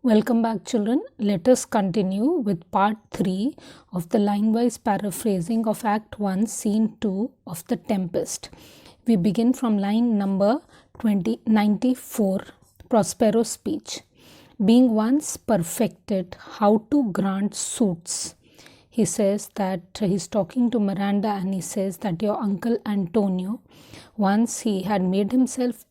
Welcome back, children. Let us continue with part 3 of the line-wise paraphrasing of Act 1, Scene 2 of The Tempest. We begin from line number 94, Prospero's speech. Being once perfected, how to grant suits. He says that he's talking to Miranda and he says that your uncle Antonio, once he had made himself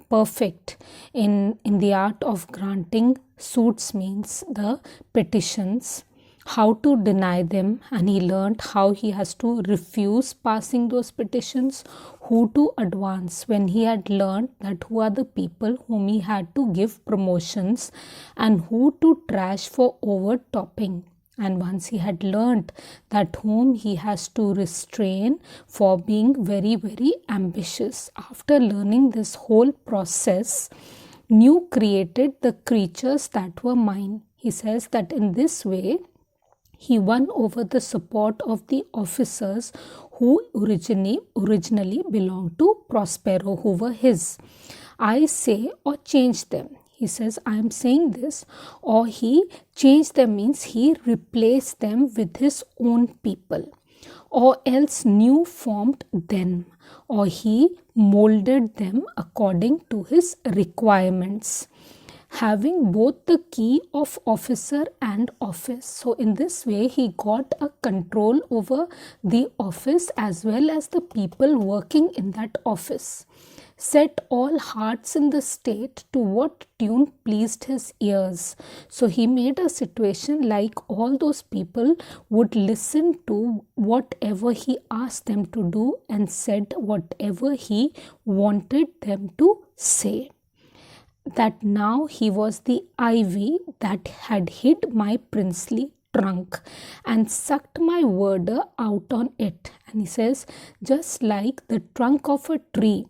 perfect in the art of granting suits, means the petitions, how to deny them, and he learned how he has to refuse passing those petitions, who to advance when he had learned that who are the people whom he had to give promotions and who to trash for overtopping. And once he had learned that whom he has to restrain for being very, very ambitious, after learning this whole process, new created the creatures that were mine. He says that in this way, he won over the support of the officers who originally belonged to Prospero, who were his. I say or change them. He says, I am saying this, or he changed them means he replaced them with his own people, or else new formed them, or he molded them according to his requirements, having both the key of officer and office. So in this way, he got a control over the office as well as the people working in that office. Set all hearts in the state to what tune pleased his ears. So he made a situation like all those people would listen to whatever he asked them to do and said whatever he wanted them to say. That now he was the ivy that had hid my princely trunk and sucked my warder out on it. And he says, just like the trunk of a tree,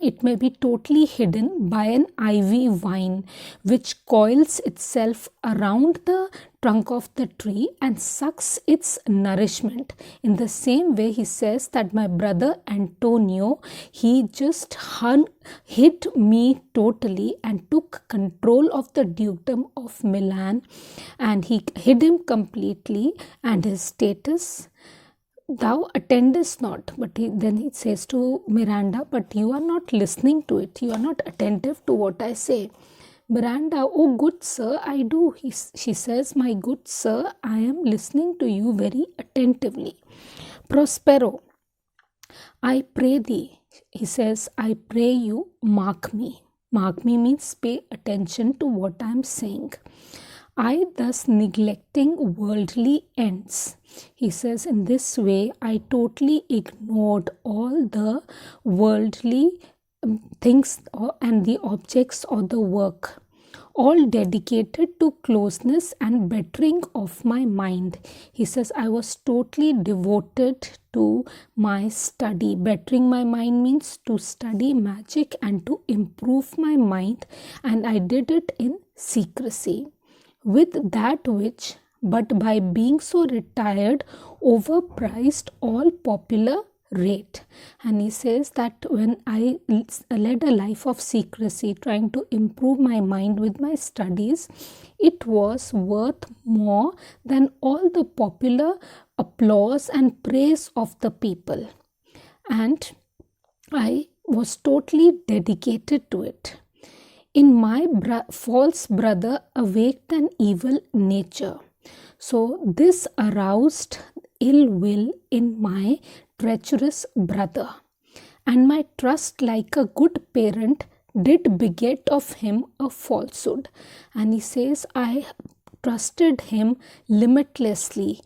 it may be totally hidden by an ivy vine which coils itself around the trunk of the tree and sucks its nourishment. In the same way, he says that my brother Antonio, he just hid me totally and took control of the dukedom of Milan, and he hid him completely, and his status thou attendest not. But then he says to Miranda, but you are not listening to it. You are not attentive to what I say. Miranda, oh good sir, I do. She says, my good sir, I am listening to you very attentively. Prospero, I pray thee. He says, I pray you, mark me. Mark me means pay attention to what I am saying. I thus neglecting worldly ends. He says, in this way, I totally ignored all the worldly things and the objects of the work, all dedicated to closeness and bettering of my mind. He says, I was totally devoted to my study. Bettering my mind means to study magic and to improve my mind, and I did it in secrecy. With that which, but by being so retired, overpriced all popular rate. And he says that when I led a life of secrecy, trying to improve my mind with my studies, it was worth more than all the popular applause and praise of the people. And I was totally dedicated to it. In my false brother awaked an evil nature. So this aroused ill will in my treacherous brother. And my trust like a good parent did beget of him a falsehood. And he says, I trusted him limitlessly.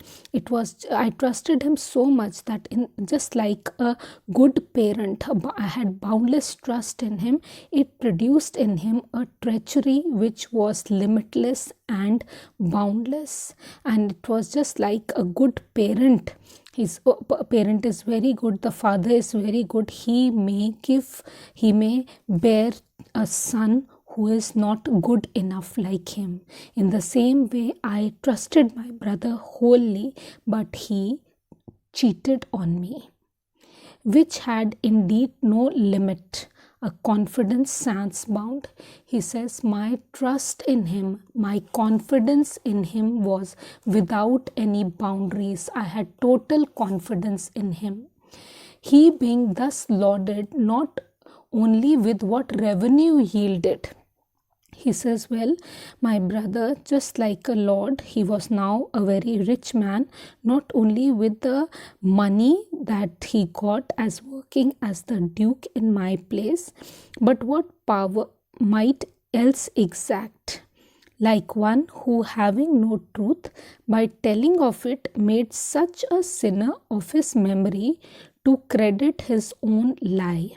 I trusted him so much that just like a good parent, I had boundless trust in him. It produced in him a treachery which was limitless and boundless. And it was just like a good parent. His parent is very good, the father is very good. He may bear a son who is not good enough like him. In the same way, I trusted my brother wholly, but he cheated on me, which had indeed no limit. a confidence sans bound. He says, my trust in him, my confidence in him was without any boundaries. I had total confidence in him. He being thus lauded not only with what revenue yielded. He says, well, my brother, just like a lord, he was now a very rich man, not only with the money that he got as working as the duke in my place, but what power might else exact. Like one who, having no truth, by telling of it, made such a sinner of his memory to credit his own lie.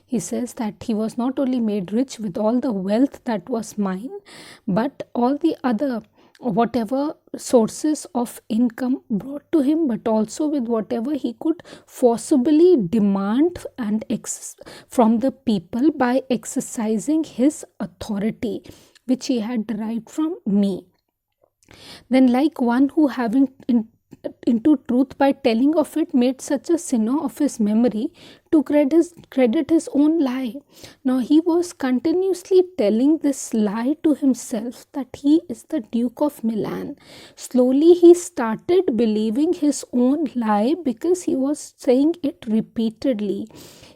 He says that he was not only made rich with all the wealth that was mine, but all the other whatever sources of income brought to him, but also with whatever he could forcibly demand and from the people by exercising his authority, which he had derived from me. Then like one who, having into truth by telling of it, made such a sinner of his memory to credit his own lie. Now he was continuously telling this lie to himself that he is the Duke of Milan. Slowly he started believing his own lie because he was saying it repeatedly.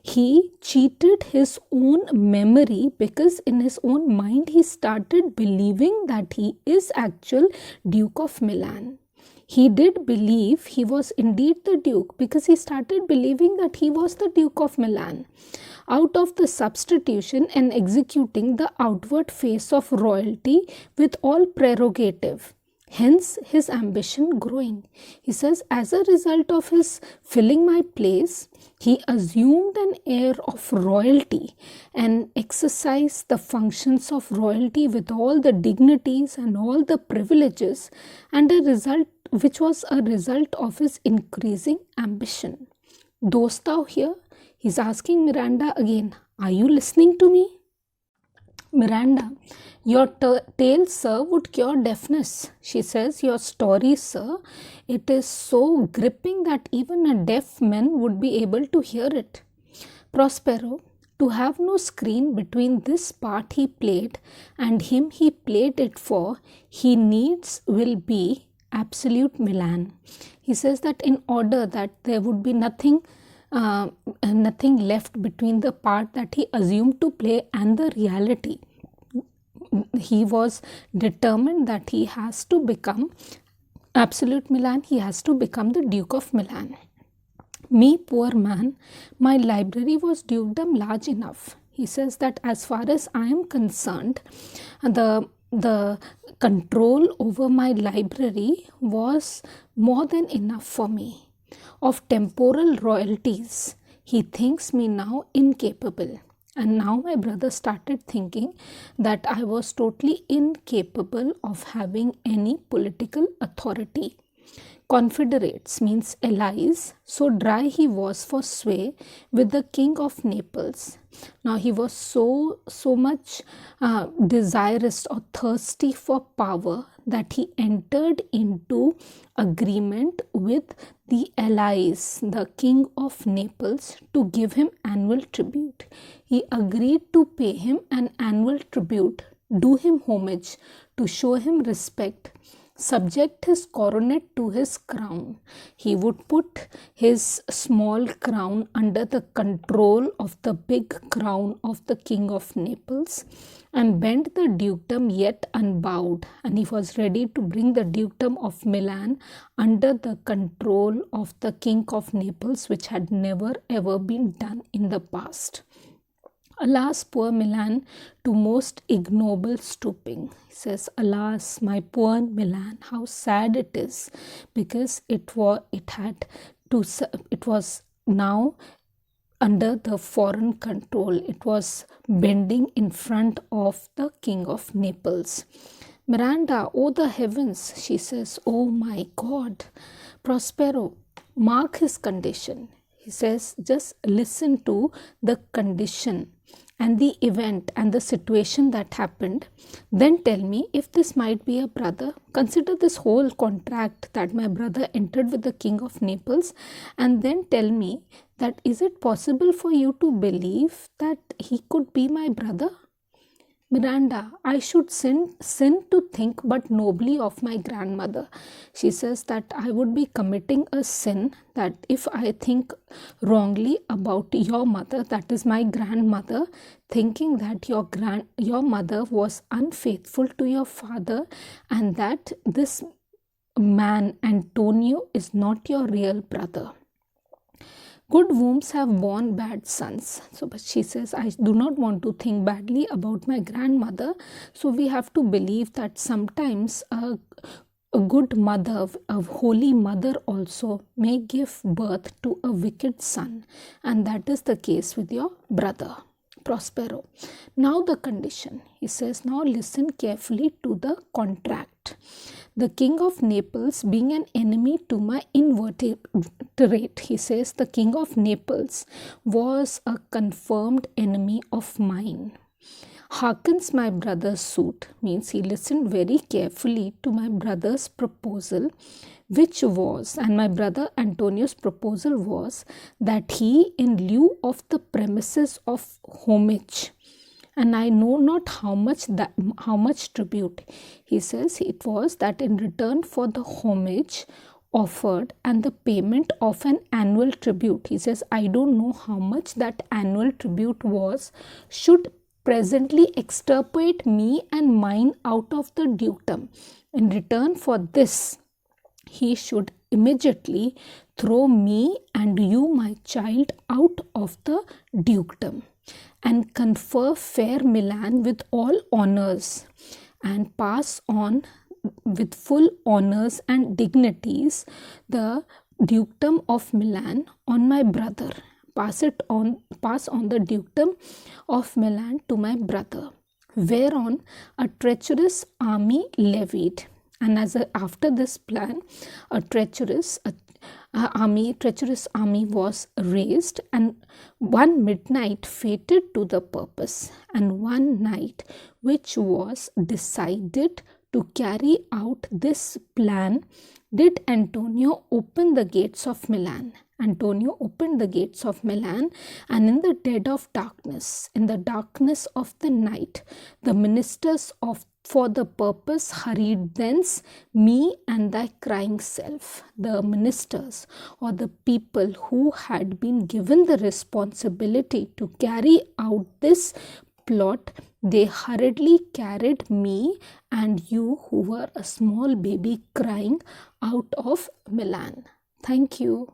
He cheated his own memory because in his own mind he started believing that he is actual Duke of Milan. He did believe he was indeed the Duke because he started believing that he was the Duke of Milan. Out of the substitution and executing the outward face of royalty with all prerogative. Hence his ambition growing. He says, as a result of his filling my place, he assumed an air of royalty and exercised the functions of royalty with all the dignities and all the privileges, and a result which was a result of his increasing ambition. Dost thou hear? He's asking Miranda again, are you listening to me? Miranda, your tale, sir, would cure deafness. She says, your story, sir, it is so gripping that even a deaf man would be able to hear it. Prospero, to have no screen between this part he played and him he played it for, he needs will be absolute Milan. He says that in order that there would be nothing left between the part that he assumed to play and the reality. He was determined that he has to become absolute Milan, he has to become the Duke of Milan. Me, poor man, my library was dukedom large enough. He says that as far as I am concerned, the control over my library was more than enough for me. Of temporal royalties, he thinks me now incapable. And now my brother started thinking that I was totally incapable of having any political authority. Confederates means allies, so dry he was for sway with the king of Naples. Now he was so much desirous or thirsty for power that he entered into agreement with the allies, the king of Naples, to give him annual tribute. He agreed to pay him an annual tribute, do him homage, to show him respect, subject his coronet to his crown. He would put his small crown under the control of the big crown of the king of Naples and bend the dukedom yet unbowed. And he was ready to bring the dukedom of Milan under the control of the king of Naples, which had never ever been done in the past. Alas, poor Milan, to most ignoble stooping. He says, alas, my poor Milan, how sad it is, because it was now under the foreign control. It was bending in front of the king of Naples. Miranda, oh the heavens, she says, oh my God. Prospero, mark his condition. He says, just listen to the condition and the event and the situation that happened, then tell me if this might be a brother. Consider this whole contract that my brother entered with the King of Naples, and then tell me that is it possible for you to believe that he could be my brother? Miranda, I should sin to think but nobly of my grandmother. She says that I would be committing a sin that if I think wrongly about your mother, that is my grandmother, thinking that your mother was unfaithful to your father and that this man Antonio is not your real brother. Good wombs have borne bad sons. So, but she says, I do not want to think badly about my grandmother. So, we have to believe that sometimes a good mother, a holy mother also may give birth to a wicked son. And that is the case with your brother, Prospero. Now the condition. He says, now listen carefully to the contract. The King of Naples being an enemy to my invertebrate, he says, the King of Naples was a confirmed enemy of mine. Hearkens my brother's suit, means he listened very carefully to my brother's proposal, which was, and my brother Antonio's proposal was, that he, in lieu of the premises of homage, and I know not how much tribute. He says it was that in return for the homage offered and the payment of an annual tribute, he says, I don't know how much that annual tribute was, should presently extirpate me and mine out of the dukedom. In return for this, he should immediately throw me and you, my child, out of the dukedom and confer fair Milan with all honors and pass on with full honors and dignities the dukedom of Milan on my brother. Pass on the dukedom of Milan to my brother. Whereon a treacherous army levied, and after this plan, a treacherous army was raised, and one midnight fated to the purpose, and one night which was decided to carry out this plan, did Antonio open the gates of Milan. Antonio opened the gates of Milan, and in the dead of darkness, in the darkness of the night, the ministers for the purpose hurried thence, me and thy crying self. The ministers or the people who had been given the responsibility to carry out this plot, they hurriedly carried me and you who were a small baby crying out of Milan. Thank you.